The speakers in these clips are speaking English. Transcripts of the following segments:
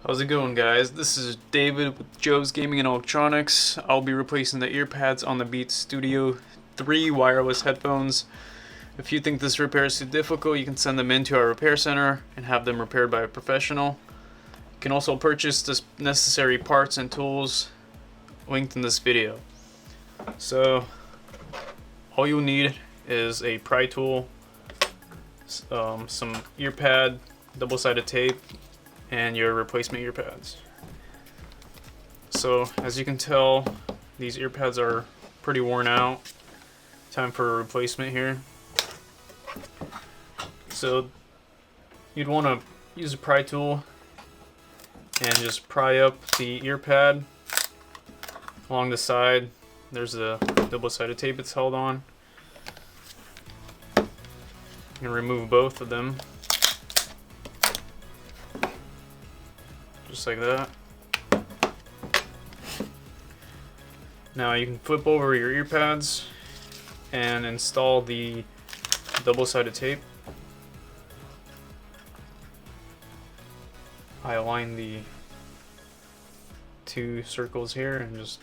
How's it going, guys? This is David with Joe's Gaming and Electronics. I'll be replacing the ear pads on the Beats Studio 3 wireless headphones. If you think this repair is too difficult, you can send them into our repair center and have them repaired by a professional. You can also purchase the necessary parts and tools linked in this video. So, all you'll need is a pry tool, some ear pad, double-sided tape, and your replacement ear pads. So as you can tell, these ear pads are pretty worn out. Time for a replacement here. So you'd want to use a pry tool and just pry up the ear pad along the side. There's a double-sided tape it's held on. You can remove both of them. Just like that. Now you can flip over your ear pads and install the double-sided tape. I align the two circles here and just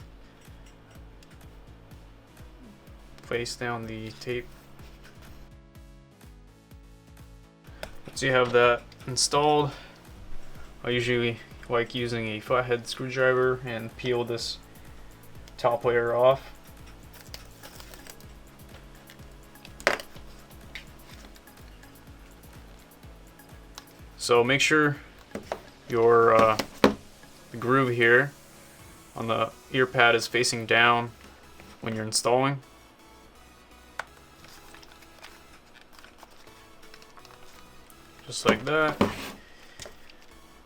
place down the tape. Once you have that installed, I usually like using a flathead screwdriver and peel this top layer off. So make sure your the groove here on the ear pad is facing down when you're installing. Just like that.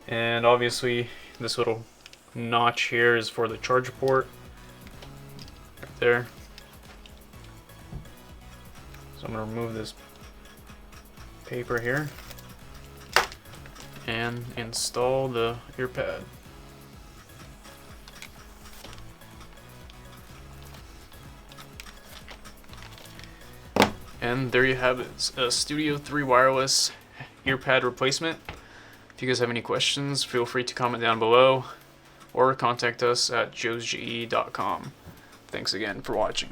And obviously this little notch here is for the charger port right there. So I'm going to remove this paper here and install the ear pad. And there you have it. It's a Studio 3 wireless ear pad replacement. If you guys have any questions, feel free to comment down below or contact us at JoesGE.com. Thanks again for watching.